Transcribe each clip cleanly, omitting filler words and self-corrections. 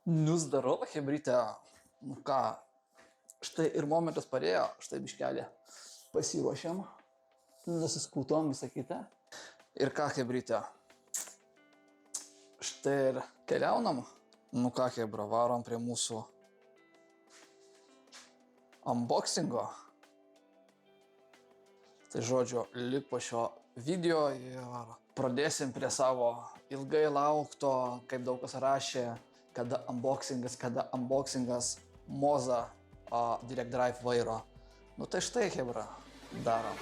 Nu, zdarova, hebrytė. Nu ką, štai ir momentas parėjo, štai biškelį pasiruošiam, nusiskutom visą kitą. Ir ką, hebrytė, štai ir keliaunam. Nu ką, hebra, varom prie mūsų unboxingo. Tai žodžiu, lik po šio video ir pradėsim prie savo ilgai laukto, kaip daug kas rašė, kada unboxingas Moza Direct Drive vairo. Nu tai štai, hebra, darom.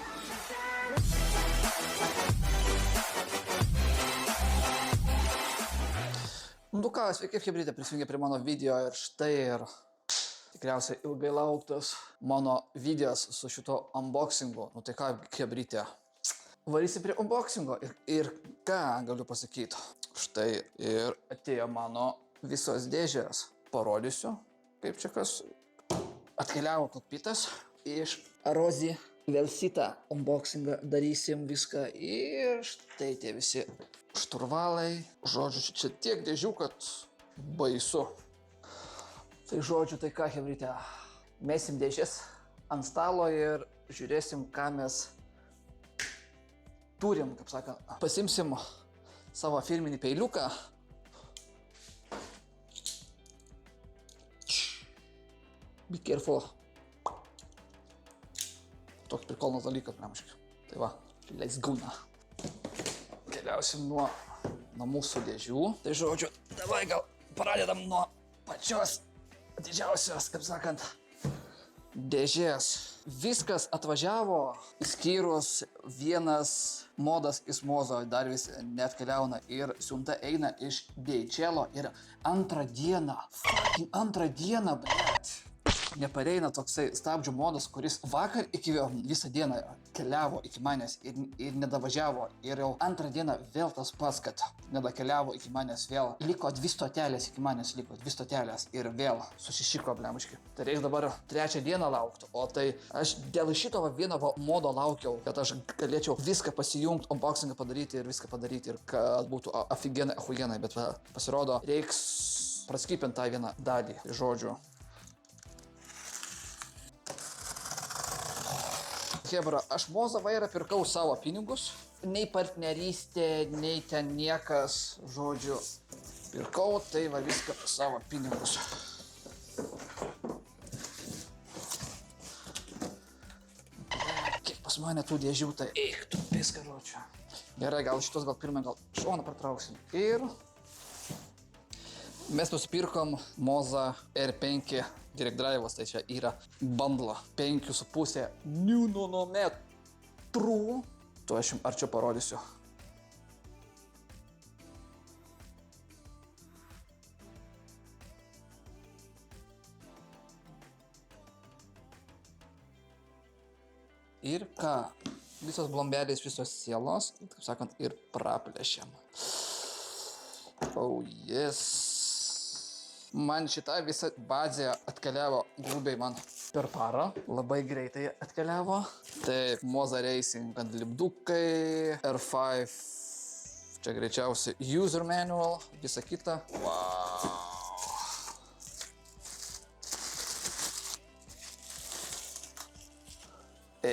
Nu ką, sveiki, hebrytė, prisijungė prie mano video ir štai ir tikriausiai ilgai lauktas mano videos su šito unboxingu. Nu tai ką, hebrytė, varysi prie unboxingo ir ką galiu pasakyti. Štai ir atėjo mano visos dėžės. Parodysiu, kaip čia kas atkeliavo kokpitas. Iš Rozi Velsita unboxingą darysim viską ir štai tie visi šturvalai. Žodžiu, čia tiek dėžių, kad baisu. Tai žodžiu, tai ką, hebrytė, mesim dėžės ant stalo ir žiūrėsim, ką mes turim, kaip sakant. Pasimsim savo firminį peiliuką. Be careful. Toks prikolnas dalykas, pramaškai. Tai va, let's go na. Keliausim nuo mūsų dėžių. Tai žodžiu, davai gal pradedam nuo pačios didžiausios, kaip sakant, dėžės. Viskas atvažiavo, išskyrus vienas modas iš Mozo, dar vis neatkeliauna ir siunta eina iš DHL ir antrą dieną, blėt. Nepareina toksai stabdžių modas, kuris vakar iki visą dieną keliavo iki manęs ir nedavažiavo. Ir jau antrą dieną vėl tas pats, kad nedakeliavo iki manęs vėl. Liko 2 stotelės iki manęs, ir vėl susišiko, blemaški. Tai reikia dabar 3 dieną laukti, o tai aš dėl šito vieno modo laukiau, kad aš galėčiau viską pasijungti, unboxingą padaryti ir kad būtų aфиgenai, bet pasirodo, reiks praskipinti tą vieną dalį, žodžiu. Hebra, aš Moza vairą pirkau savo pinigus, nei partnerystė, nei ten niekas, žodžiu, pirkau, tai va viską savo pinigus. Kiek pas mane tų dėžių, tai eik tu piskaročiu. Gerai, gal šitos pirmą šoną pratrauksim. Ir mes nusipirkom Moza R5 Direct Drive'as, tai čia yra bundla 5,5 niunometrų. Tu aš jums arčiau parodysiu. Ir ką? Visos blombelės, visos sielos, taip sakant, ir praplėšiam. Oh yes. Man šita visa bazė atkeliavo grubiai man per parą. Labai greitai atkeliavo. Taip, Moza Racing ant lipdukai, R5, čia greičiausiai user manual, visa kita. Wow.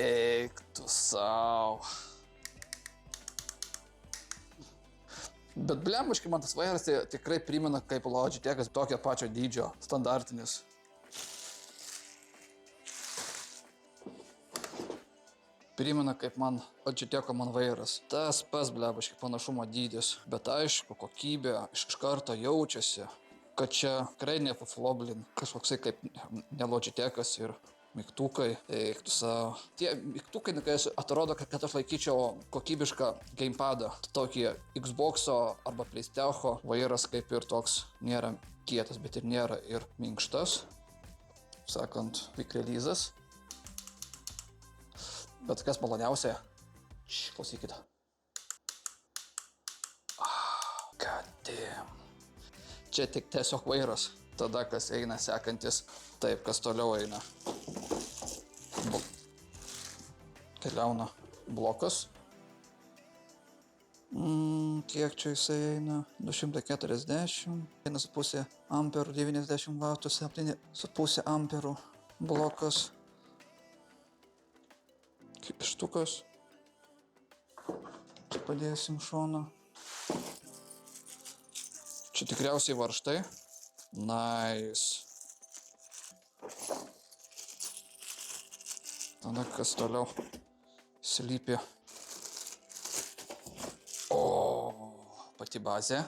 Eik tu sau. Bet blembuškai man tas vairas tikrai primena kaip Logitech'as, tokio pačio dydžio, standartinis. Primena kaip man Logitech'o man vairas. Tas pas blembuškai panašumo dydis, bet aišku, kokybė iš karto jaučiasi, kad čia tikrai nepafloblin, kažkoksai kaip ne Logitech'as ir mygtukai, eik tu savo. Tie mygtukai, atrodo, kad aš laikyčiau kokybišką gamepadą. Tokį Xbox'o arba PlayStation'o vairas kaip ir toks nėra kietas, bet ir nėra ir minkštas. Sakant, quick release'as. Bet kas maloniausia, klausykite. God damn. Čia tik tiesiog vairas. Tada kas eina sekantis, taip, kas toliau eina. Keliauna blokas. Kiek čia jisai eina? 240, 1,5 amperų, 90 vatų, 7,5 amperų blokas. Kaip štukas. Čia padėsim šoną. Čia tikriausiai varžtai. Nice. Tada kas toliau slypi. O, pati bazė.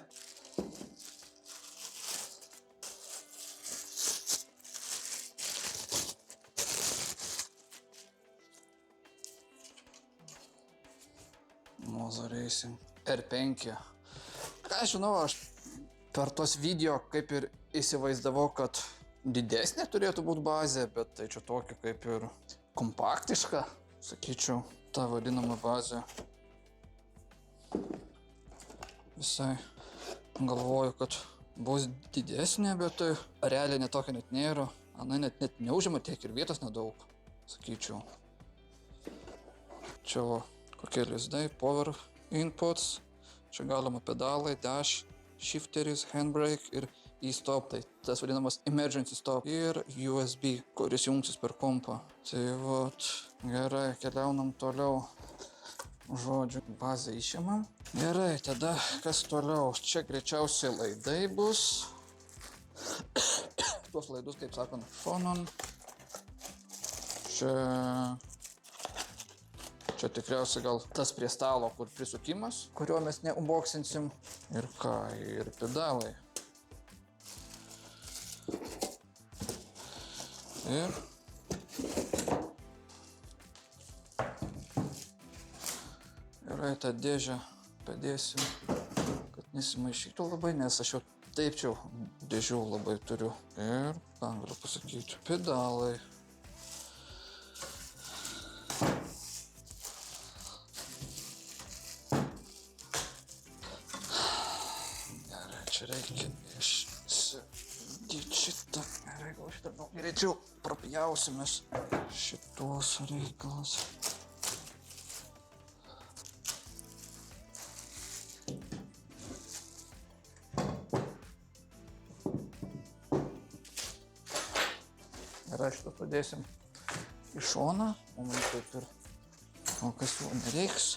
Moza Racing R5. Ką žinau, aš per tos video kaip ir įsivaizdavau, kad didesnė turėtų būti bazė, bet tai čia tokia kaip ir kompaktiška, sakyčiau, ta vadinama bazė. Visai galvoju, kad bus didesnė, bet tai realiai netokia net nėra. Ana net neužima tiek ir vietos nedaug, sakyčiau. Čia va, kokie lizdai, power inputs. Čia galima pedalai, dash, shifteris, handbrake ir e-stop. Tai tas vadinamas emergency stop. Ir USB, kuris jungsis per kompą. Tai vat, gerai, keliaunam toliau. Žodžiu, bazę išimam. Gerai, tada kas toliau? Čia greičiausiai laidai bus. Tuos laidus, kaip sakant, šonon. Čia tikriausiai gal tas prie stalo, kur prisukimas, kurio mes neunboxinsim. Ir ką, ir pedalai. Ir gerai, tą dėžę padėsim, kad nesimaišytų labai, nes aš jau taip čia dėžių labai turiu. Ir ką galiu pasakyti, pedalai. Gerai, čia reikia išsidėti šitą. Gerai, gal šitą greičiau prapjausimės šitos reikalas. Gerai, šitą padėsim į šoną, o man taip ir kol kas jau nereiks.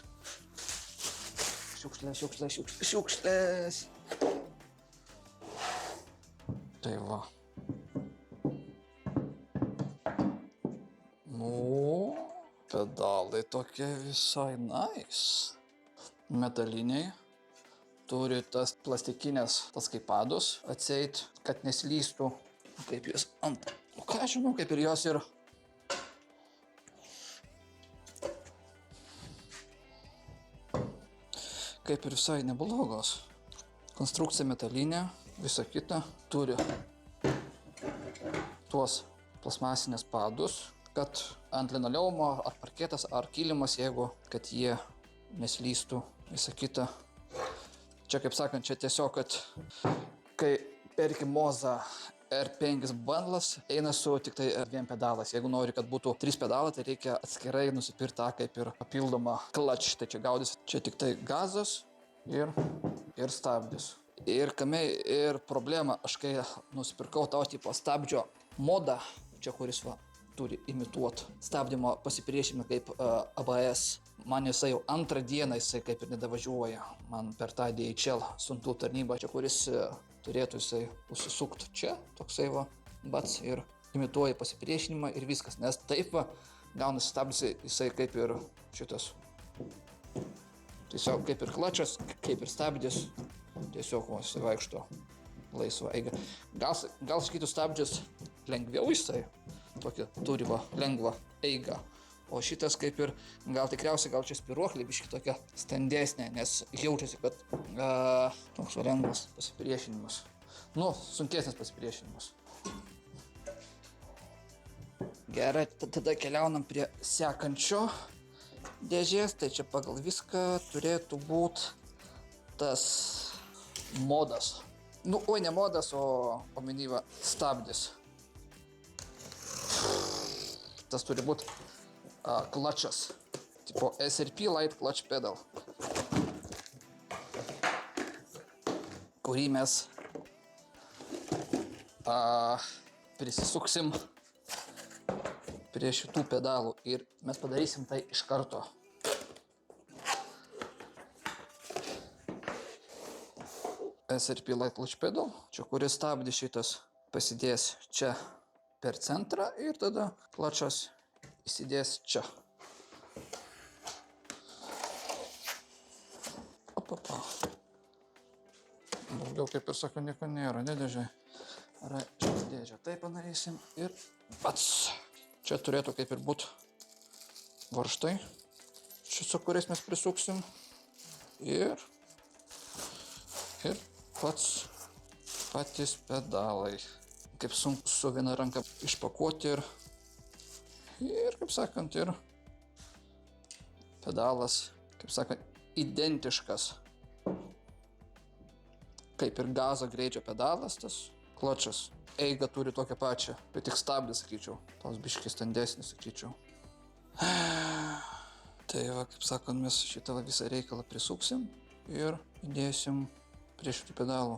Šiukšlės, šiukšlės, šiukšlės, šiukšlės. Tai va. Nu, pedalai tokie visai nice. Metaliniai. Turi tas plastikinės, tas kaip padus atseit, kad neslystų. Kaip jos ant... Nu, ką aš žinau, kaip ir jos ir... Kaip ir visai neblogos. Konstrukcija metalinė, visa kita. Turi tuos plasmasinės padus, kad ant linoleumo ar parketas ar kilimas, jeigu, kad jie neslystų, visa kita. Čia, kaip sakant, čia tiesiog, kad kai perki Moza R5 bundlas, eina su tik tai 2 pedalas. Jeigu nori, kad būtų 3 pedalai, tai reikia atskirai nusipirkti tą kaip ir papildomą clutch. Tai čia gaudys, čia tik tai gazas ir stabdis. Ir kame ir problema, aš kai nusipirkau tavo tipo stabdžio modą, čia kuris va, turi imituoti stabdymo pasipriešinimą kaip ABS. Man jisai jau antrą dieną jisai kaip ir nedavažiuoja. Man per tą DHL siuntų tarnybą, čia kuris turėtų jisai užsisukti čia, toksai va, bats ir imituoja pasipriešinimą ir viskas. Nes taip va, gaunasi stabdis, jisai kaip ir šitas. Tiesiog kaip ir klačas, kaip ir stabdis, tiesiog va, jisai vaikšto laisvą eigą. Gal sakytų stabdžius lengviau jisai, tokį turi va, lengvą eigą. O šitas kaip ir, gal tikriausiai, gal čia spiruoklė biški tokia standesnė, nes jaučiasi, kad toks lengvas pasipriešinimas. Nu, sunkesnis pasipriešinimas. Gerai, tada keliaunam prie sekančio dėžės. Tai čia pagal viską turėtų būti tas modas. Nu, oi, ne modas, o omenyva stabdis. Tas turi būti clutchas, tipo SRP Light Clutch Pedal. kurį mes prisisuksim prie šitų pedalų ir mes padarysim tai iš karto. SRP Light Latch Pedal, čia kuris stabdis šitas pasidės čia per centrą ir tada klačas įsidės čia. Opapa. Daugiau, kaip ir sako, nieko nėra, nedėžiai. Ar čia dėžę taip padarysim ir pats. Čia turėtų kaip ir būt varžtai, čia su kuriais mes prisuksim ir patys pedalai. Kaip sunku su viena ranka išpakuoti ir kaip sakant, ir pedalas, kaip sakant, identiškas. Kaip ir gazo greičio pedalas, tas kločas. Eiga turi tokią pačią, bet tik stabdį, sakyčiau. Tos biškis standesnis, sakyčiau. Tai va, kaip sakant, mes šitą visą reikalą prisuksim ir įdėsim prie šitų pedalų.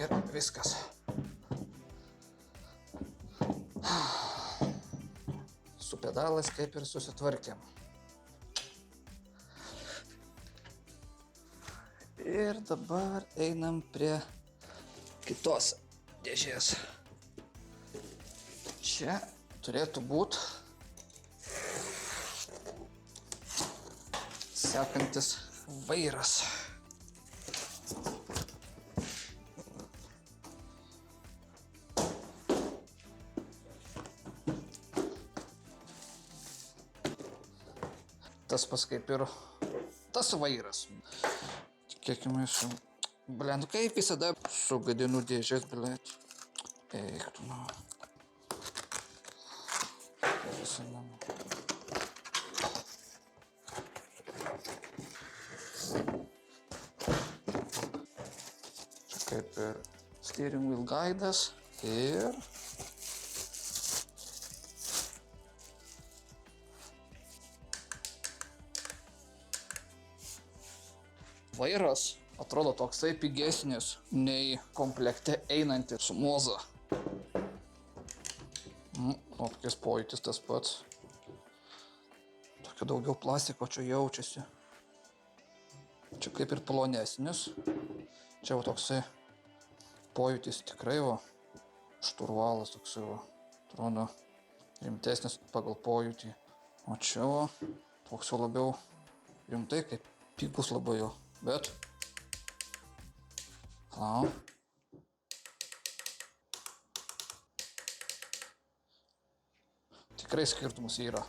Ir viskas. Su pedalais kaip ir susitvarkėm. Ir dabar einam prie kitos dėžės. Čia turėtų būt sekantis vairas. Tas pas kaip ir tas vairas. Tikėkime su... Blend, kaip visada sugadinu dėžės, blend. Eik tu, nu. Visada. Čia kaip ir steering wheel guidas ir... Vairas atrodo toksai pigesnis nei komplekte einantis su Moza. Tokias pojūtis tas pats. Tokio daugiau plastiko čia jaučiasi. Čia kaip ir plonesnis. Čia va toksai pojūtis tikrai va. Šturvalas toksai va. Atrodo rimtesnis pagal pojūtį. O čia va toks jau labiau rimtai kaip pigus labai jau. Bet tikrai skirtumas yra.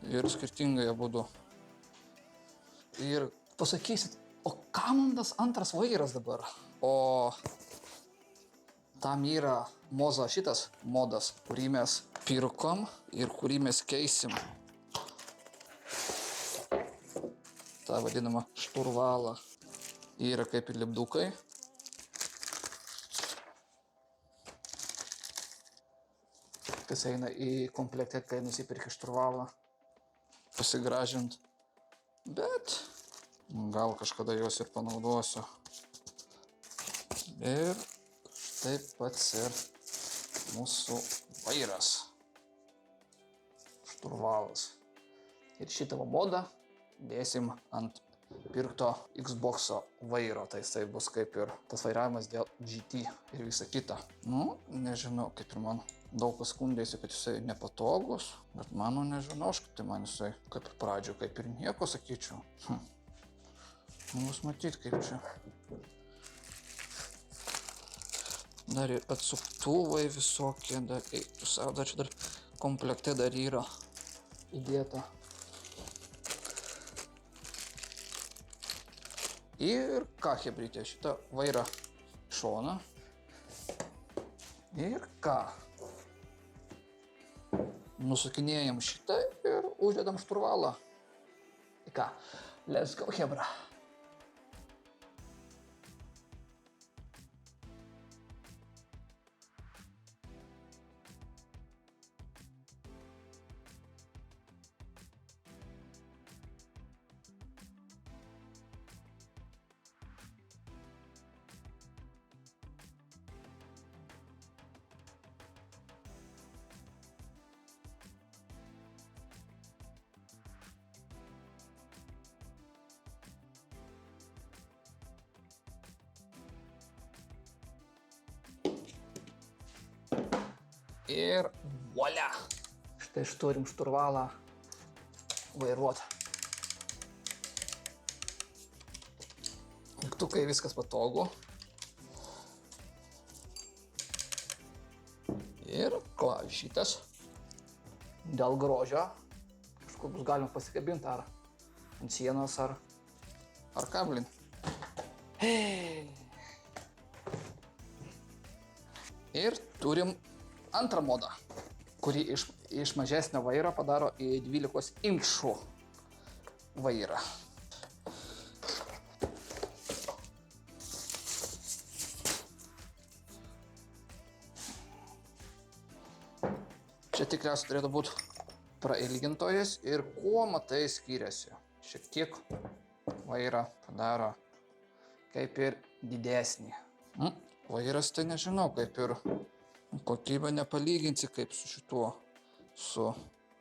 Ir skirtingai abudu. Ir pasakysit, o kam tas antras vairas dabar? O tam yra Moza šitas modas, kurį mes pirkom ir kurį mes keisim. Ta vadinama šturvalą. Yra kaip ir lipdukai. Kas eina į komplekte, kai nusipirki šturvalą. Pasigražint. Bet gal kažkada juos ir panaudosiu. Ir taip pats ir mūsų vairas. Šturvalas. Ir šitą modą dėsim ant pirkto Xbox'o vairo, tai jisai bus kaip ir tas vairavimas dėl GT ir visa kita. Nu, nežinau, kaip ir man daug kas skundėsi, kad jisai nepatogus, bet mano nežinau, tai man jisai kaip ir pradžio, kaip ir nieko sakyčiau. Bus matyt, kaip čia. Dar ir atsuktuvai visokie, dar eiktų savo, dar čia dar komplekte dar yra įdėta. Ir ką, chebrytė, šitą vairą šoną. Ir ką? Nusukinėjam šitą ir uždedam šturvalą. Tai ką, let's go, hebra. Ir volia! Štai turim šturvalą vairuot. Mygtukai viskas patogu. Ir klavišytas. Dėl grožio. Kažkur bus galima pasikabinti ar ant sienos ar kablin. Ir turim antrą modą, kurį iš mažesnio vairo padaro į 12 inčų vairą. Čia tikriausiai turėtų būti prailgintojas ir kuo matai skiriasi. Šiek tiek vairą padaro kaip ir didesnį. Vairas tai nežinau, kaip ir kokybę nepalyginsi kaip su šituo, su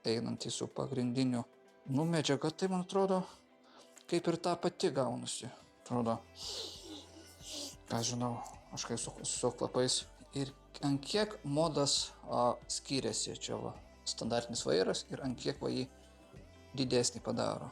einantį su pagrindiniu. Nu, medžiaga tai, man atrodo, kaip ir ta pati gaunasi. Atrodo, ką žinau, aš kai su klapais. Ir ant kiek modas skiriasi čia va, standartinis vairas ir ant kiek va jį didesnį padaro.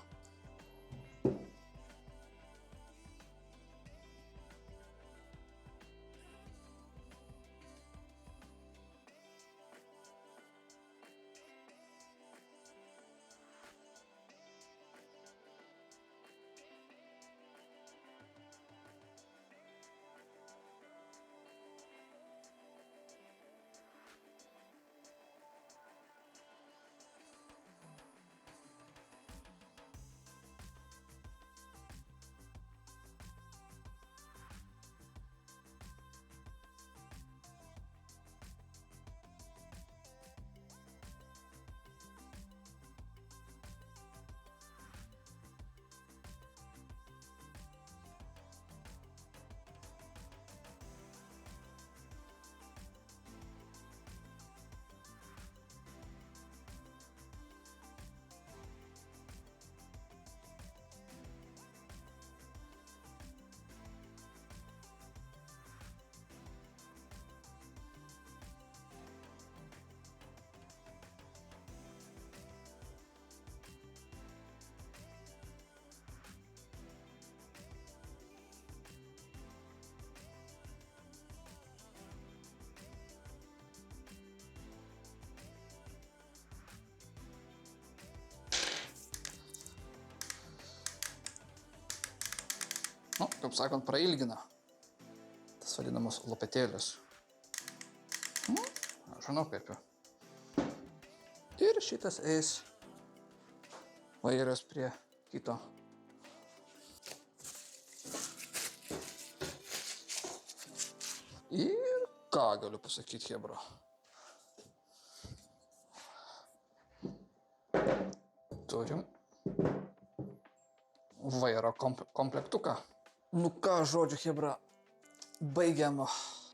Nu, kaip sakant, prailgina tas vadinamas lopetėlis. Aš žinau kaip jau. Ir šitas eis vairas prie kito. Ir ką galiu pasakyti, hebra. Turim vairo komplektuką. Nu ką, žodžiu, hebra, baigiam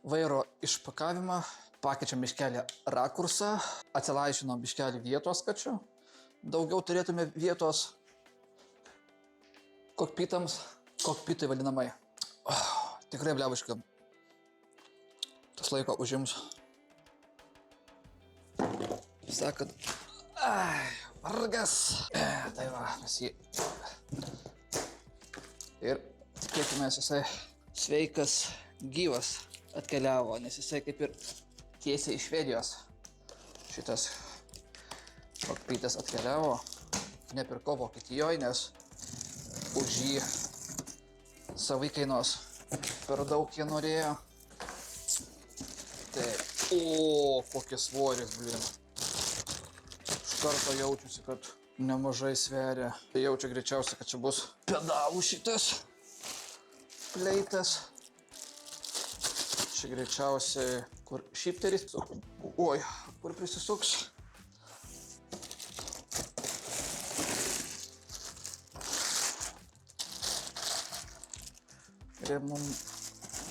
vairo išpakavimą, pakeičiam biškelį rakursą, atsilaižinom biškelį vietos, kad čia daugiau turėtume vietos. kokpitai vadinamai. Tikrai blebiškai. Tas laiko užims. Sakant, vargas. Tai va, mes jį. Ir tikėkime, jisai sveikas, gyvas atkeliavo, nes jisai kaip ir tiesiai iš Švedijos. Šitas kokpitas atkeliavo. Nepirkau Vokietijoje, nes už jį savikainos per daug jie norėjo. Tai, kokis svoris, blin. Iš karto jaučiusi, kad nemažai sveria. Tai jaučiu greičiausiai, kad čia bus pedalų šitas pleitas. Čia greičiausiai, kur šifteris, kur prisisuks. Ir mums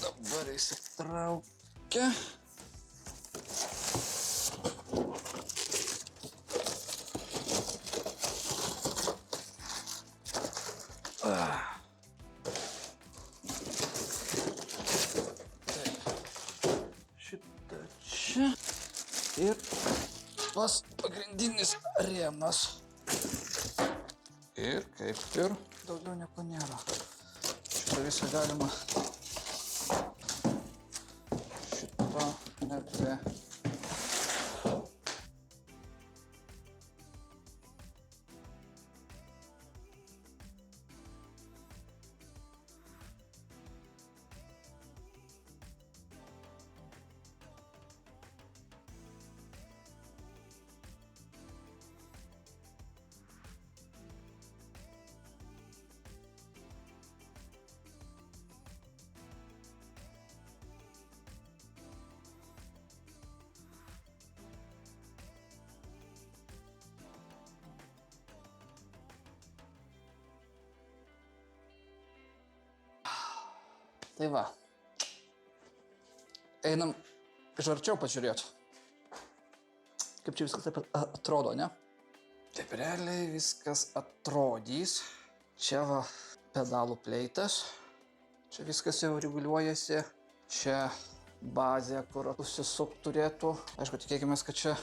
dabar įsitraukia. Šitą čia. Ir pas pagrindinis rėmas. Ir kaip ir daugiau nieko nėra. Šitą visą galima šitą nebe. Tai va, einam iš arčiau pažiūrėti, kaip čia viskas taip atrodo, ne? Taip realiai viskas atrodys. Čia va pedalų pleitas, čia viskas jau reguliuojasi, čia bazė, kur susisukt turėtų. Aišku, tikėkime, kad čia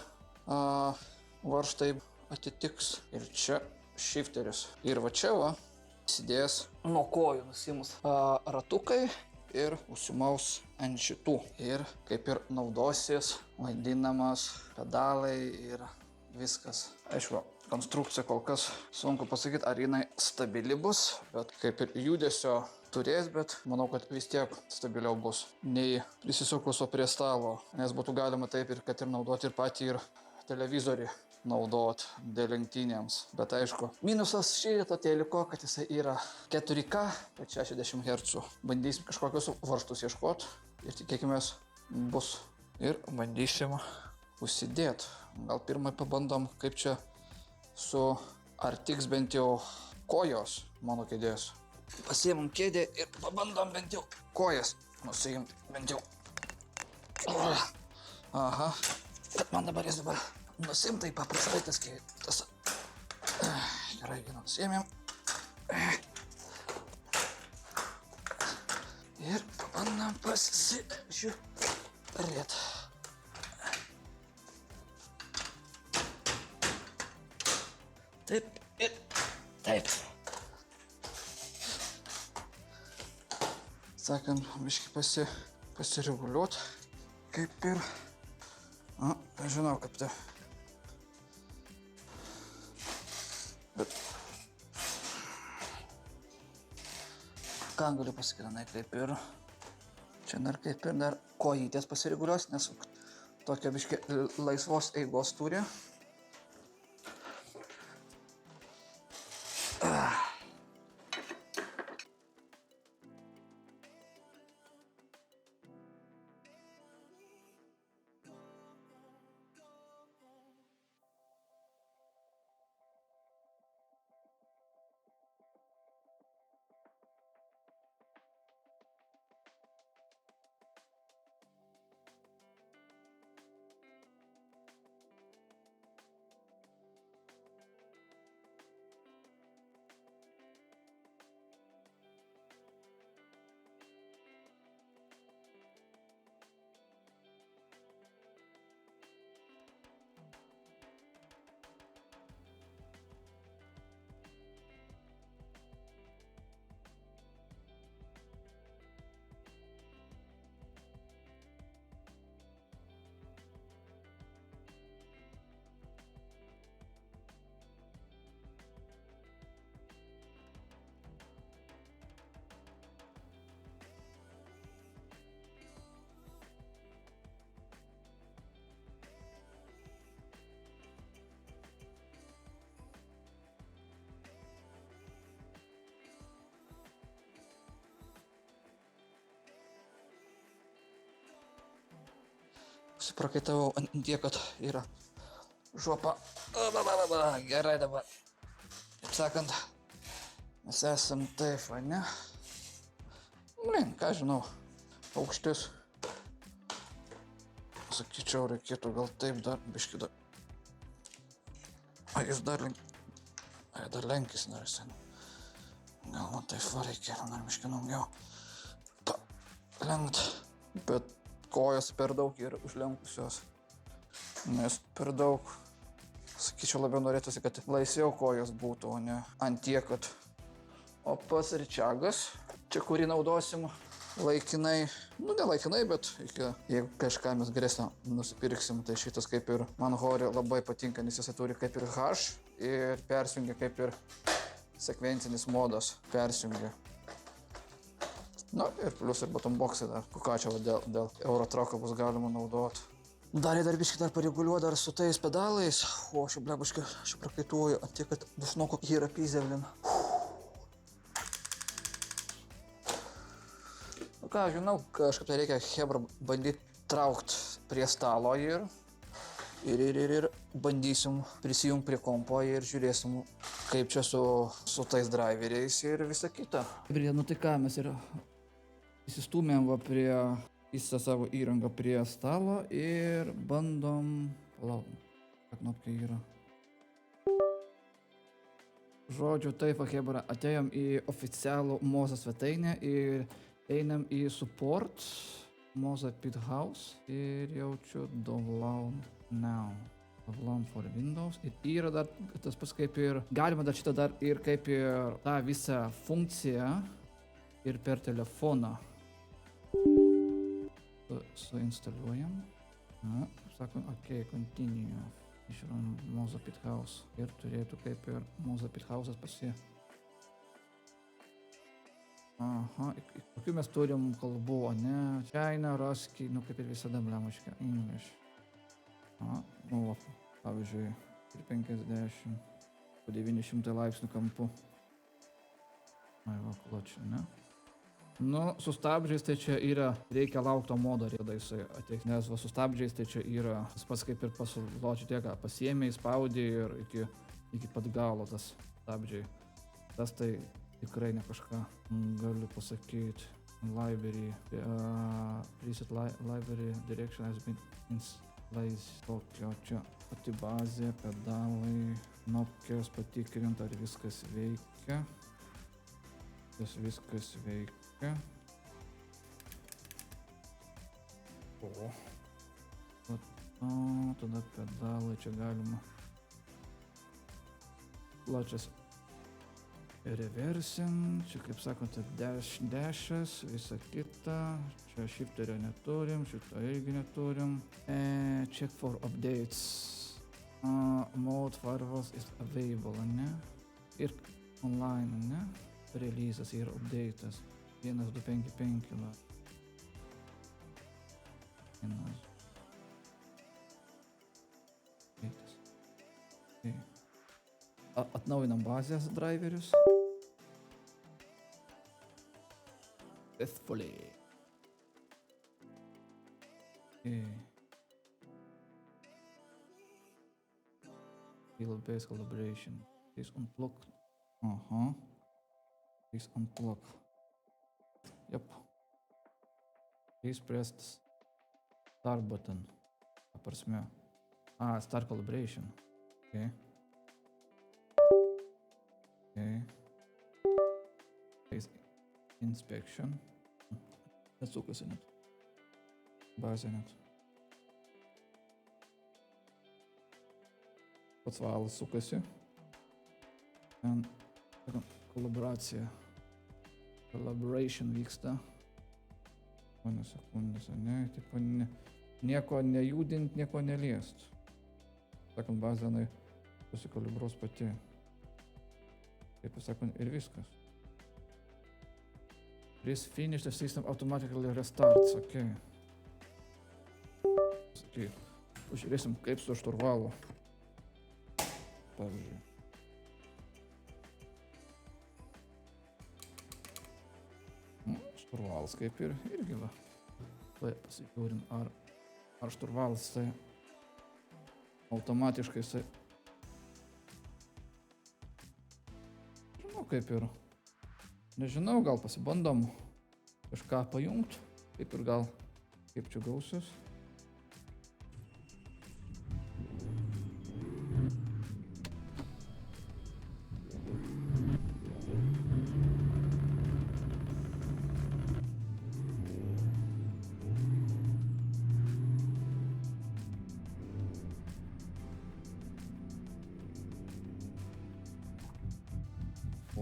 varžtai atitiks. Ir čia shifteris. Ir va čia va įsidės nuo kojų nusimus ratukai ir užsimaus ant šitų. Ir kaip ir naudosis vadinamas pedalai ir viskas. Aišku, konstrukcija kol kas sunku pasakyti, ar jinai stabili bus, bet kaip ir judesio turės, bet manau, kad vis tiek stabiliau bus nei prisisukusio prie stalo, nes būtų galima taip ir kad ir naudoti ir patį ir televizorių naudot dėl lenktynėms. Bet aišku, minusas šito teliko, kad jisai yra 4K, tai 60 Hz. Bandysim kažkokius varžtus ieškoti ir tikėkime bus. Ir bandysim užsidėti. Gal pirmai pabandom, kaip čia ar tiks bent jau kojos mano kėdės. Pasiimam kėdę ir pabandom bent jau kojas nusiimti, bent jau. Aha, kad man dabar jis dabar nusimtai paprastai tas kėdas. Gerai, vieną nusiėmėm. Ir pabandom pasižiūrėt. Taip ir taip. Sakant, biškį pasireguliuot, kaip ir. Žinau, kaip tai. Bet ką galiu pasakyti, kaip ir. Čia dar kaip ir dar kojytės pasireguliuos, nes tokia biškį laisvos eigos turi. Suprakaitavau ant tiek, kad yra žopa. Gerai dabar. Taip sakant, mes esam taip, va ne? Ką žinau, aukštis. Sakyčiau, reikėtų gal taip dar biškį dar. Jis dar lenkis narsi. Gal man taip va reikėtų dar biškį naugiau lenkt. Bet kojos per daug yra užlenkusios. Nes per daug, sakyčiau, labiau norėtųsi, kad laisviau kojos būtų, o ne ant tiek, kad... O pats ričiagas, čia kurį naudosim laikinai, nu ne laikinai, bet jeigu kažką mes geresnio nusipirksim, tai šitas kaip ir man Hori labai patinka, nes jis turi kaip ir H ir persijungia kaip ir sekvencinis modas persijungia. Nu ir plius ir bottom boxai dar, ką čia dėl Eurotrako bus galima naudoti. Dar biškį dar pareguliuoju dar su tais pedalais, o aš blebuškai, aš prakaituoju, tiek kad dušnoko yra pizevlin. Ką, žinau, kažkaip tai reikia hebra bandyti traukt prie stalo ir bandysim prisijungti prie kompo ir žiūrėsim, kaip čia su tais driveriais ir visa kita. Nu tai ką, mes ir įsistūmėm va prie visą savo įrangą prie stalo ir bandom... Palauk, ką knopkė yra. Žodžiu, taip, hebra, atėjom į oficialų Moza svetainę ir einam į support, Moza Pit House ir jaučiu download now. Download for Windows. Ir yra dar tas pats kaip ir, galima dar šitą dar ir kaip ir tą visą funkciją ir per telefoną suinstaliuojam. Na, sakom, ok, continue. Išram Moza Pit House. Ir turėtų kaip ir Moza Pit House'as pasie. Aha, kokių mes turim kalbų, o ne? China, Ruski, nu kaip ir visada, blemuškia, English. Aha, nu, pavyzdžiui, 50, po 900 laipsnių kampu. Ai, va, kločia, ne? Nu, su stabdžiais tai čia yra, reikia laukto modo, kada jisai ateik, nes va, su stabdžiais tai čia yra, tas pats kaip ir pasločiu tiek, pasiėmė, įspaudė ir iki pat galo tas stabdžiai. Tas tai tikrai ne kažką galiu pasakyti. Library, preset library direction has been installed. Tokio čia pati bazė, pedalai, knopkės patikrint, ar viskas veikia. Viskas veikia. O. Tada pedalai čia galima. Plačias. Reversing, čia kaip sakote, dešas, visa kita, čia shifterio neturim, šito irgi neturim. Check for updates. Mode firewalls is available, ne? Ir online, ne? Releases ir updates. 1255. Atnaujinam bazės driverius. Faithfully. Field-based collaboration. Please unplug. Please unplug. Yep. Please press start button. Prasme. Start collaboration. Okay. Face inspection. Nesukasi net. Bazė net. Pats valas sukasi. Ten kolaboracija. Collaboration vyksta. Mane sekundės, ne? Tipo, nieko nejudint, nieko neliest. Sakant, bazė susikalibruos pati. Taip sakant, ir viskas. Please finish the system automatically restarts, ok. Pažiūrėsim, kaip su šturvalu. Pavyzdžiui. Šturvalas kaip ir irgi va. Pasižiūrim, ar Ar šturvalas, tai automatiškai jisai... Žinau, kaip ir... Nežinau, gal pasibandom kažką pajungt, kaip ir gal, kaip čia gausius.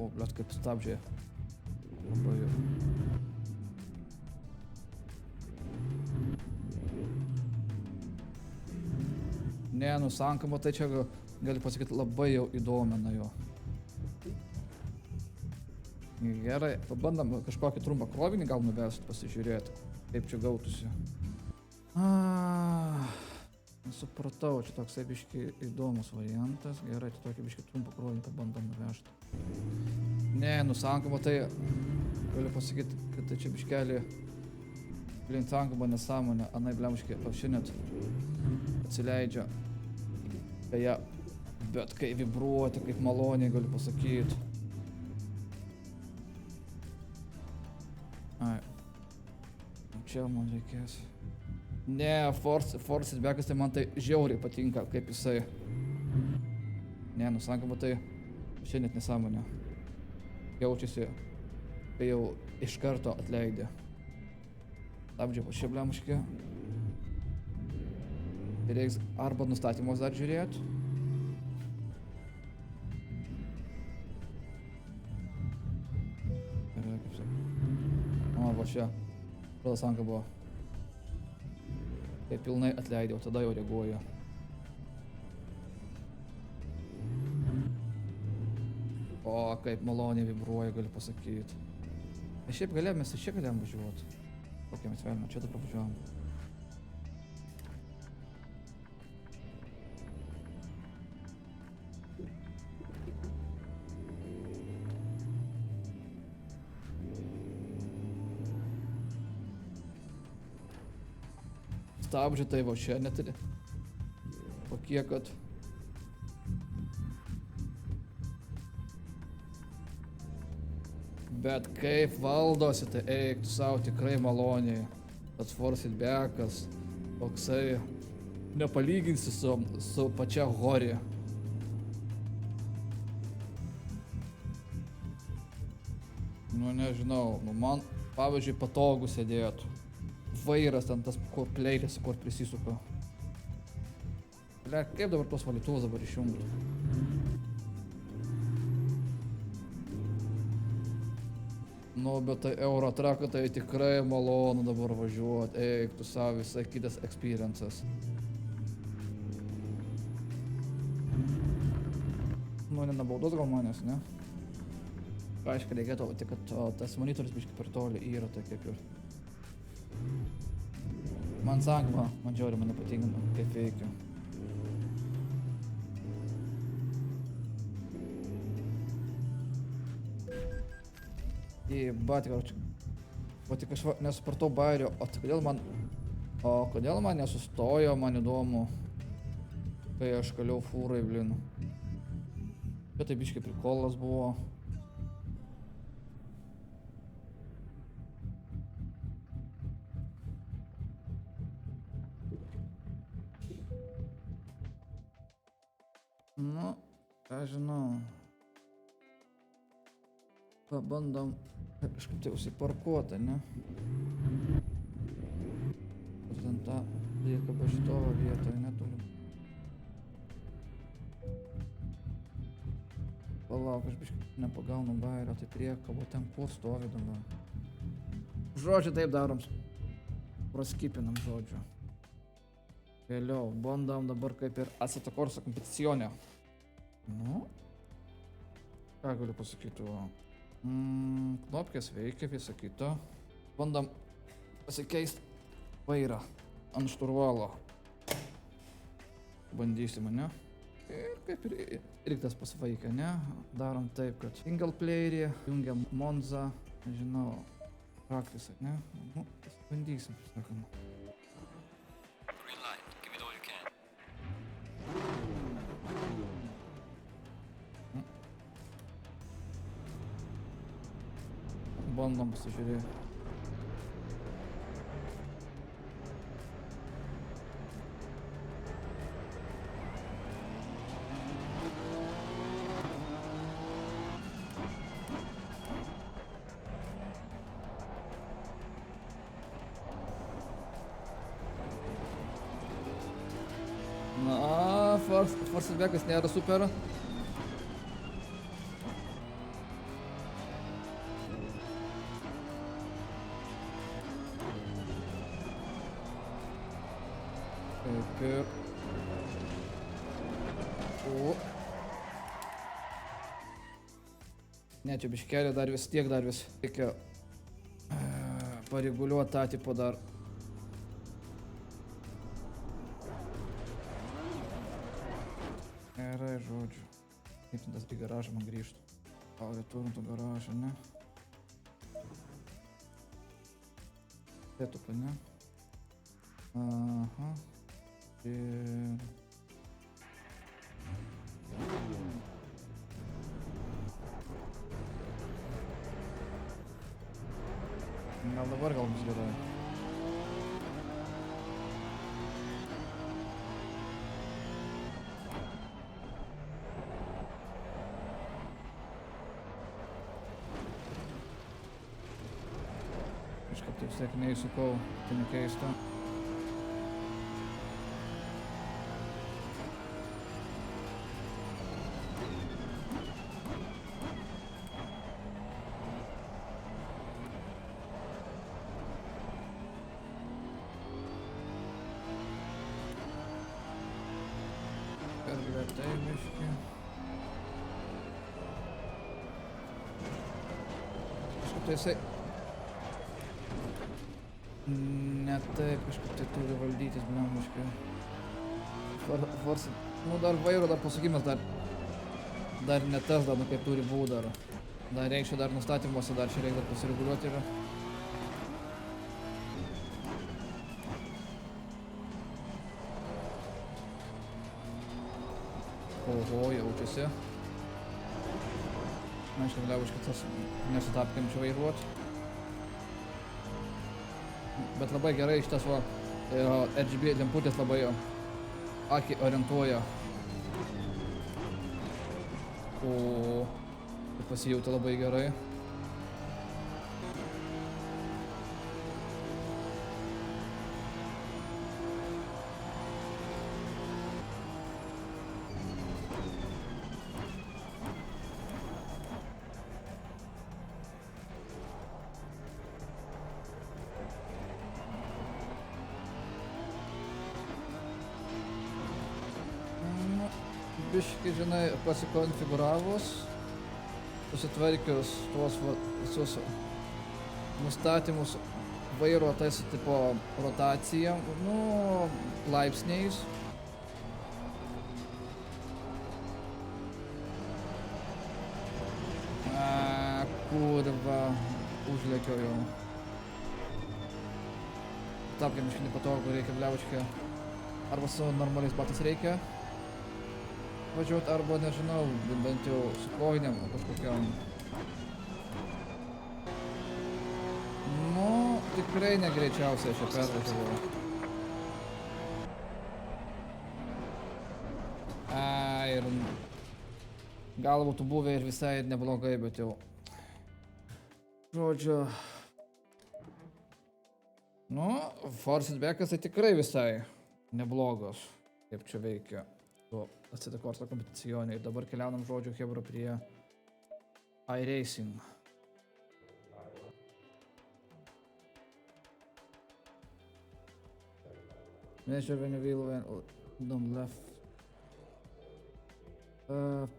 O, blet, kaip stabdžiai. Labai jau. Ne, nu sankama, tai čia gali pasakyti labai jau įdomina jo. Gerai, pabandom kažkokį trumpą krovinį gal nuvest, pasižiūrėti, kaip čia gautųsi. Nesupratau, čia toksai biški įdomus variantas. Gerai, tai tokį biški trumpą krovinį pabandom nuvežti. Ne, nu sankama, tai galiu pasakyti, kad tai čia biškelį blin sankama nesąmonė, anai blemškė apšinėt atsileidžia. Beje, bet kai vibruoti, kaip maloniai galiu pasakyti. Ai, čia man reikės. Ne, Force Backas, tai man tai žiauriai patinka, kaip jisai. Ne, nu sankama, tai šiandien net nesąmonė. Jaučiasi, kai jau iš karto atleidė. Stabdžiai po šia blemškė. Tai reiks arba nustatymus dar žiūrėti. Gerai, kaip sakai. O, va čia. Pradas sanka buvo. Kai pilnai atleidė, o tada jau reaguoja. O, kaip maloniai vibruoja, galiu pasakyti. Šiaip galėjom, mes čia galėjom važiuoti. Kokią mes velnio, čia dabar važiuojam. Stabdžiai tai va čia net ir tokie, kad bet kaip valdosi, tai eik tu savo tikrai maloniai. Tas Force Backas toksai nepalyginsi su pačia Hori. Nu nežinau, nu man pavyzdžiui patogu sėdėtų. Vairas ten tas, kur pleilės, kur prisisuka. Ble, kaip dabar tos valytuvus dabar išjungti? Nu, bet tai Eurotraką tai tikrai malonu dabar važiuoti. Eik tu savo visai kitas experiences. Nu, nenabaudos gal manęs, ne? Aišku, reikėtų, tik kad tas monitoris biškai per toli yra, tai kaip ir. Man sakva, man žiauriai mane patinka, kaip veikia. Bet, o tik aš nesupratau bairio, o kodėl man nesustojo, man įdomu, kai aš kaliau fūrai, blin. Čia tai biškai prikolas buvo. Nu, ką žinau. Pabandom kažkaip tai užsiparkuoti, ne? Ir ten tą lieka baštovą vietoje neturim. Palauk, aš biškai nepagaunu bairio, tai priekabo ten kur stovi dabar. Žodžiu, taip darom. Praskipinam žodžiu. Vėliau, bandom dabar kaip ir Assetto Corsa kompeticionė. Nu, ką galiu pasakyti? Knopkės veikia, visą kitą. Bandom pasikeisti vairą ant šturvalo. Bandysim, ne? Ir kaip ir tas pasvaikia, ne? Darom taip, kad single playerį, jungiam Monza, nežinau, practice, ne? Nu, bandysim, sakoma. pabandom, pasižiūrėti. Na, Forceback'as nėra super. Kaip ir... O. Ne, čia biškelė dar vis tiek reikia pareguliuoti tą tipo dar. Gerai, žodžiu. Kaip tas į garažą man grįžtų. Gal returnintų garažą, ne? Tėtų, ne? Aha. Ir... Gal dabar gal bus gerai. Kažkaip taip vis tiek neįsukau, tai nekeista. Per lėtai biškį. Kažkaip tai jisai... Ne taip, kažkaip tai turi valdytis, blembiškai. Force... Nu dar vairo, dar pasukimas dar ne tas, dar nu kaip turi būt dar. Dar reikšia dar nustatymuose, dar čia reikia pasireguliuoti yra. Oho, jaučiasi. Na, iš tikrųjų, už kitas nesutapkėm čia vairuot. Bet labai gerai šitas va RGB lemputės labai akį orientuoja. O, tai pasijauti labai gerai. Biški, žinai, pasikonfiguravus, susitvarkius tuos visus nustatymus vairo tais tipo rotacija, nu, laipsniais. Kurva, užlėkiau jau. Tapkėm biški nepatogu, reikia bliaučkę. Arba su normaliais batais reikia važiuot, arba nežinau, bent jau su kojinėm kažkokiam. Nu, tikrai negreičiausiai aš čia pervažiavau. Ir gal būtų buvę ir visai neblogai, bet jau. Žodžiu. Nu, Forceback'as tai tikrai visai neblogas, kaip čia veikia. Atsitiko korto kompeticijonė ir dabar keliaunam žodžiu hebra prie iRacing. Measure when you wheel when on left.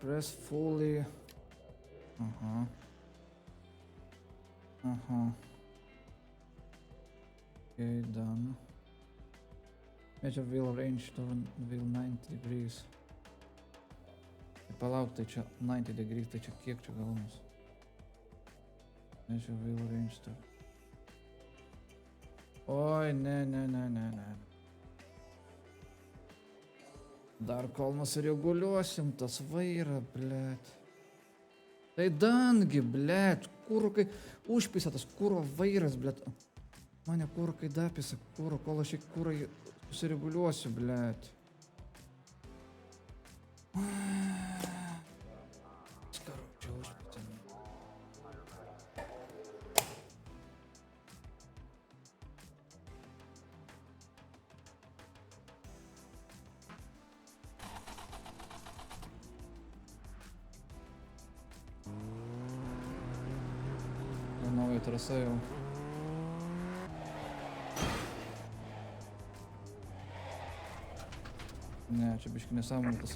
Press fully. Okay, done. Measure wheel range to wheel 90 degrees. Palauk, tai čia 90 degrees, tai čia kiek čia gaunasi? Measure wheel range to... Oi, ne. Dar kol mes reguliuosim tas vairą, blėt. Tai dangi, blėt, kai užpisa tas kuro vairas, blėt. Mane kai dapisa kuro, kol aš į kurą susireguliuosiu, blėt. Skaru, čia užpisa. Nauja trasa jau. Ne, čia biški nesąmoninkas.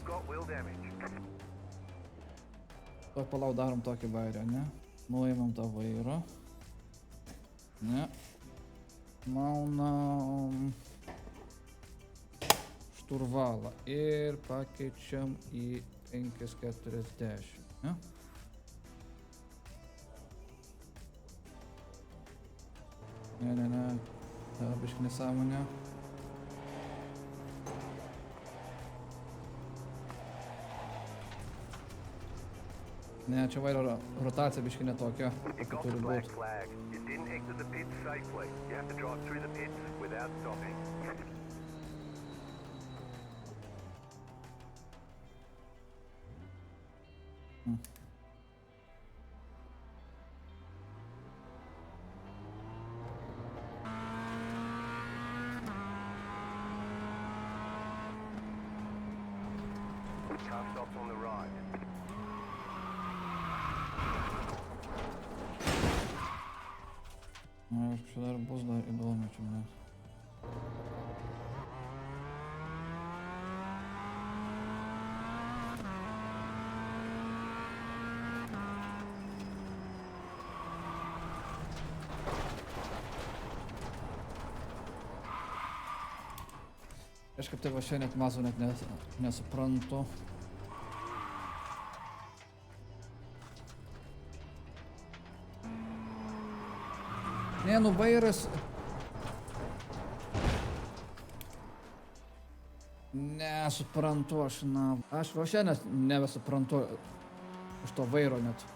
Tuoj palauk darom tokį vairą, ne? Nuimam tą vairą. Ne. Maunam šturvalą ir pakeičiam į 540, ne? Ne, ta biški nesąmonė. Ne, čia vairo rotacija biški netokia, kokia turi būt. Na, aišku, čia dar bus dar įdomu čia, ne. Kažkaip tai va šiandien net mazų net nesuprantu. Ne, nu vairas... Nesuprantu aš, na... Aš va šiandien nebesuprantu iš to vairo net.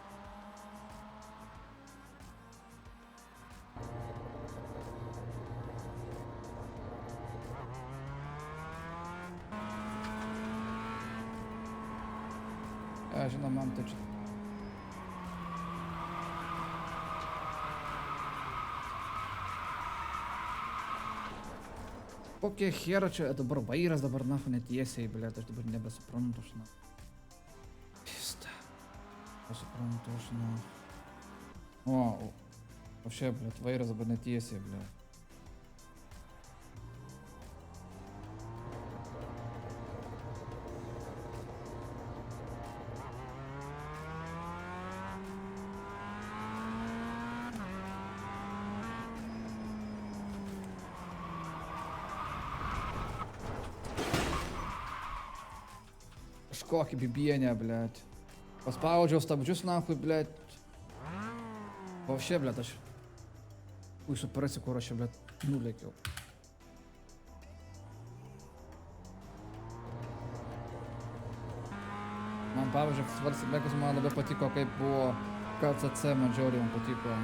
Žinoma, man tai čia... Kokie hera čia dabar vairas dabar nafu netiesiai, blėt, aš dabar nebesuprantu, aš na. Pista. Nesuprantu, aš na. O šiaip, blėt, vairas dabar netiesiai, blėt. Kokį bibienę, blėt. Paspaudžiau stabdžius, nahui, blėt. O šie, blėt, aš... Ui, suprasi, kur aš čia, blėt, nulėkiau. Man, pavyzdžiui, Svarsiblekas man labai patiko, kaip buvo KCC, man žiauriai man patiko.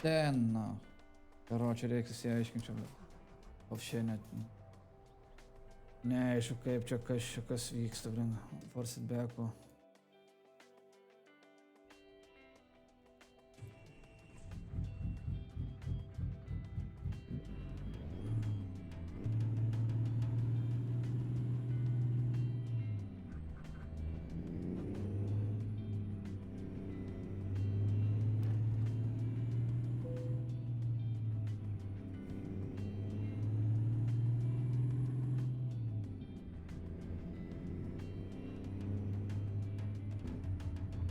Ten, na. Karočią reiks įsiaiškinti čia, bet... O šiandien net... Neaišku, kaip čia kas vyksta, blin. Forsitbeko.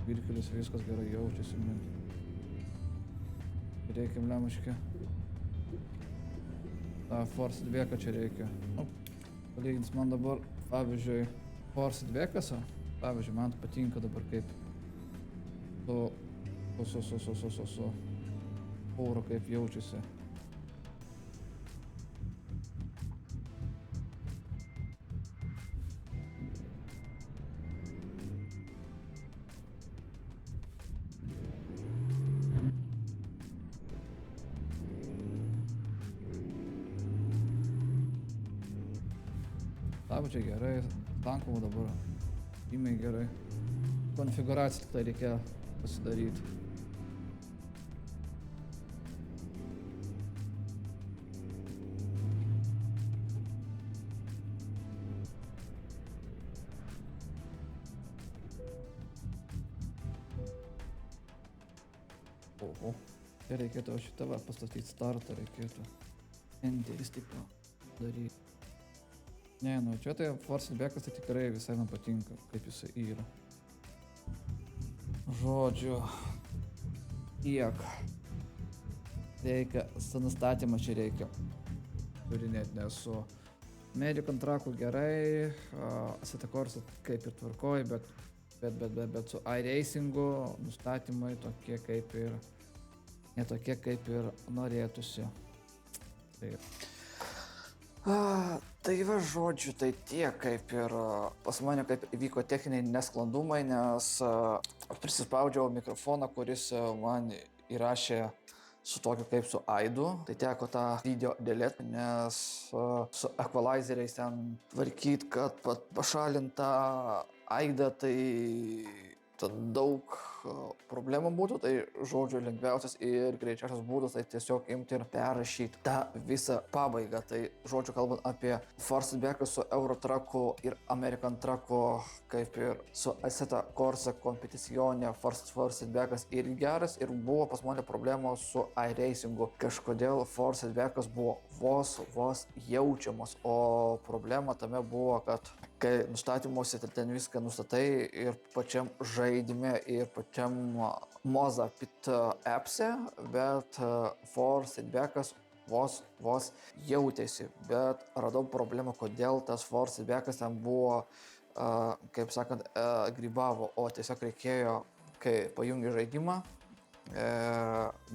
Virkelis viskas gerai jaučiasi, man. Reikia mlemaškė. Ta Forsitbeka čia reikia. Nu, palygins man dabar, pavyzdžiui, Forsitbekas, pavyzdžiui, man patinka dabar kaip su oro kaip jaučiasi. Čia gerai, tankų dabar įmai gerai. Konfiguraciją tai reikia pasidaryti. Oho, čia reikėtų šitą pastatyti startą, reikėtų enteris taip daryti. Ne, nu čia tai Force Backas tai tikrai visai man patinka, kaip jisai yra. Žodžiu, tiek. Reikia, su nustatymu čia reikia. Turi net nesu. Medijų kontraktų gerai, Assetto Corsa kaip ir tvarkoj, bet su iRacingu nustatymai tokie kaip ir, ne tokie kaip ir norėtųsi. Tai va žodžiu, tai tiek kaip ir pas mane kaip įvyko techniniai nesklandumai, nes prisispaudžiau mikrofoną, kuris man įrašė su tokiu kaip su aidu. Tai teko tą video delete, nes su equalizeriais ten tvarkyt, kad pašalintą aidą, tai daug problemų būtų, tai žodžiu lengviausias ir greičiausias būdas tai tiesiog imti ir perrašyti tą visą pabaigą. Tai žodžiu kalbant apie Force Backą su Eurotraku ir American Traku, kaip ir su Assetto Corsa kompeticione, Force Backas irgi geras ir buvo pas mane problemos su iRacingu. Kažkodėl Force Backas buvo vos jaučiamas, o problema tame buvo, kad kai nustatymuose ten viską nustatai ir pačiam žaidime ir pačiam Moza Pit appse, bet Force Backas vos jautėsi, bet radau problemą, kodėl tas Force Backas ten buvo, kaip sakant, grybavo, o tiesiog reikėjo, kai pajungi žaidimą,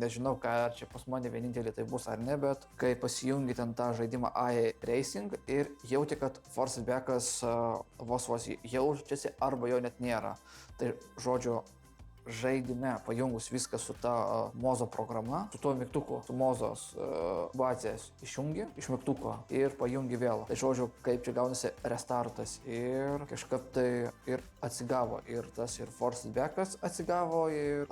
nežinau, ar čia pas mane vienintelį tai bus ar ne, bet kai pasijungi ten tą žaidimą iRacing ir jauti, kad Force Backas vos jaučiasi arba jo net nėra. Tai žodžiu, žaidime pajungus viską su ta Mozo programa, su tuo mygtuku, su Mozos bazės išjungi iš mygtuko ir pajungi vėl. Tai žodžiu, kaip čia gaunasi restartas ir kažkaip tai ir atsigavo. Ir tas ir Force Backas atsigavo ir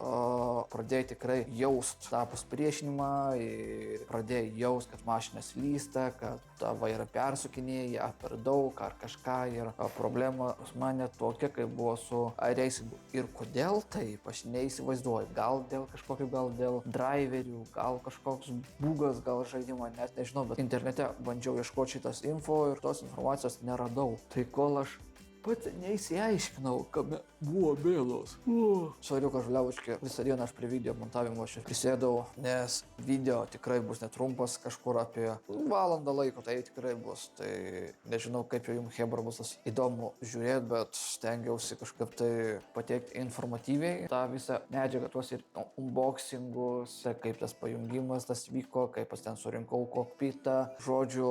pradėjai tikrai jaust tą pasipriešinimą ir pradėjai jaust, kad mašina slysta, kad ta vaira persukinėja per daug ar kažką ir problema pas mane tokia, kaip buvo su iRacingu. Ir kodėl taip? Aš neįsivaizduoju, gal dėl driverių, gal kažkoks bugas, gal žaidimo, net nežinau, bet internete bandžiau ieškoti šitas info ir tos informacijos neradau. Tai kol aš pats neįsiaiškinau, kame buvo bėdos. Svariukas žaliavučki, visą dieną aš prie video montavimo aš prisėdau, nes video tikrai bus netrumpas, kažkur apie valandą laiko, tai tikrai bus. Tai nežinau, kaip jau jums hebra bus įdomu žiūrėti, bet stengiausi kažkaip tai pateikti informatyviai tą visą medžiagą, tuos ir unboxingus, kaip tas pajungimas tas vyko, kaip aš ten surinkau kokpitą. Žodžiu,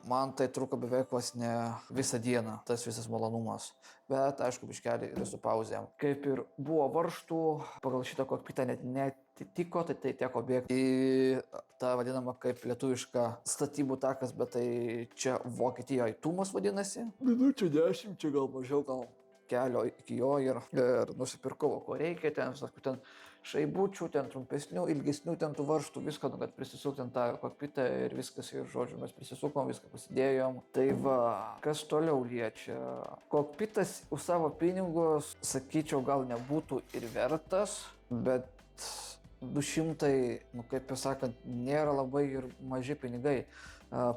man tai truko beveik vos ne visą dieną, tas visas malonumas. Bet, aišku, biškelį ir su pauzėm. Kaip ir buvo varžtų, pagal šitą kokpitą net netitiko, tai teko bėgti į tą vadinamą kaip lietuvišką statybų takas, bet tai čia Vokietijoje Tumas vadinasi. Minučių 10, čia gal mažiau, gal kelio iki jo ir nusipirkau, ko reikia, ten šaibučių, ten trumpesnių, ilgesnių, ten tų varžtų, viską, kad prisisuk ten tą kokpitą ir viskas, ir žodžiu, mes prisisukom, viską pasidėjom. Tai va, kas toliau liečia. Kokpitas už savo pinigus, sakyčiau, gal nebūtų ir vertas, bet 200, kaip jau sakant, nėra labai ir maži pinigai.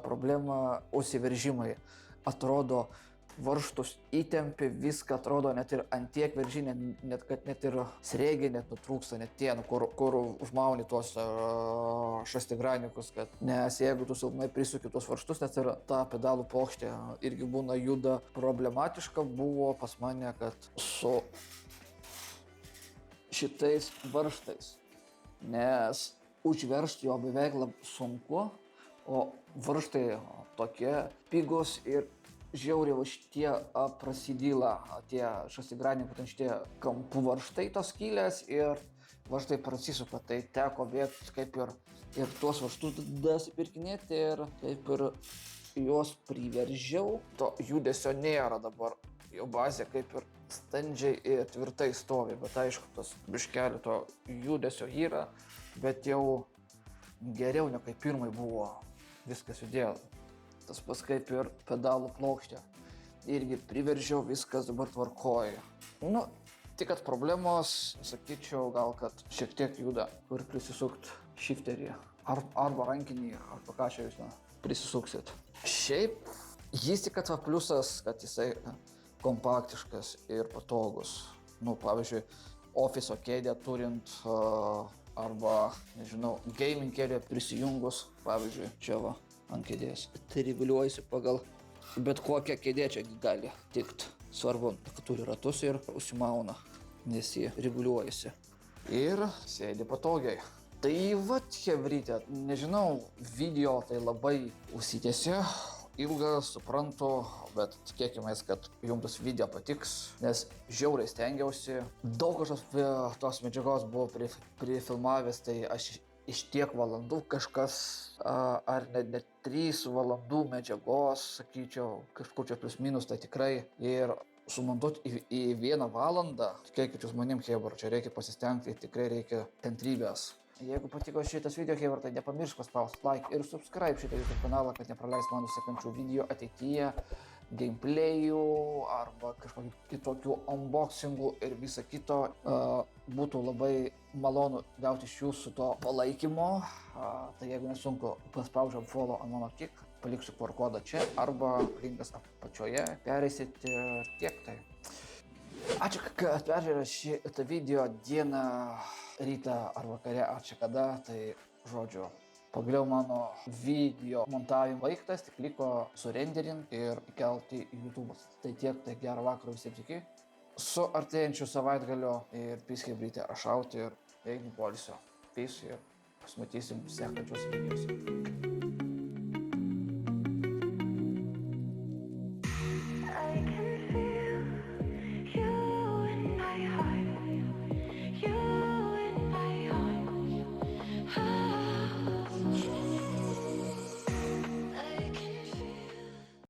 Problema užsiveržimai. Atrodo, varžtus įtempi, viską atrodo net ir ant tiek veržinė, net ir srėgiai net nutrūksta, net tie, kur užmauni tuos šastigranikus, nes jeigu tu silpnai prisuki tuos varžtus, net ir ta pedalų plokštė irgi būna juda. Problematiška buvo pas mane, kad su šitais varžtais, nes užveržti jo beveik sunku, o varžtai tokie pigus ir žiauriai va šitie prasidyla, tie šastigraniai, būtent šitie kampų varžtai tos skylės ir varžtai prasisuka, tai teko bėgti kaip ir tuos varžtus dasipirkinėti ir kaip ir juos priveržiau, to judesio nėra dabar, jo bazė kaip ir standžiai ir tvirtai stovi, bet aišku, tas biškelį to judesio yra, bet jau geriau ne kaip pirmai buvo viskas judėjo. Tas pats kaip ir pedalų plokštė. Irgi priveržiau, viskas dabar tvarkoja. Nu, tik kad problemos, sakyčiau, gal kad šiek tiek juda, kur prisisukt shifterį. Arba rankinį, arba ką čia jūs prisisuksit. Šiaip, jis tik kad pliusas, kad jisai kompaktiškas ir patogus. Nu, pavyzdžiui, ofiso kėdę turint arba, nežinau, gaming kėdę prisijungus, pavyzdžiui, čia va. Ant kėdės. Tai reguliuojasi pagal bet kokią kėdę čia gali tikt. Svarbu, kad turi ratus ir užsimauna, nes jie reguliuojasi. Ir sėdi patogiai. Tai va, chebrytė, nežinau, video tai labai užsitęsė, ilgas, suprantu, bet tikėkime, kad jums tas video patiks, nes žiauriai stengiausi. Daug aš tos medžiagos buvau prifilmavęs, tai aš iš tiek valandų kažkas, ar net 3 valandų medžiagos, sakyčiau, kažkur čia plius minus, tai tikrai. Ir sumontuoti į 1 valandą, tikėkit jūs manim, hebra, čia reikia pasistengti, tikrai reikia kantrybės. Jeigu patiko šitas video, hebra, tai nepamiršk paspausti like ir subscribe šitą YouTube kanalą, kad nepraleist mano sekančių video ateityje, gameplayų arba kažkokių kitokių unboxingų ir visa kito. Būtų labai malonu gauti iš jūsų to palaikymo. Tai jeigu nesunku, paspaudžiam follow ant mano kick, paliksiu QR kodą čia arba linkas apačioje, pereisit ir tiek tai. Ačiū, kad peržiūrėjot šitą video dieną, rytą ar vakare, ar čia kada, tai žodžiu. Pagaliau mano video montavimo baigtas, tik liko surenderint ir įkelti į YouTube. Tai tiek, tai gerą vakarą visiems iki. Su artėjančiu savaitgaliu ir peace hebrytė, aš out ir einu poilsio. Peace ir pasimatysim sekančios videos.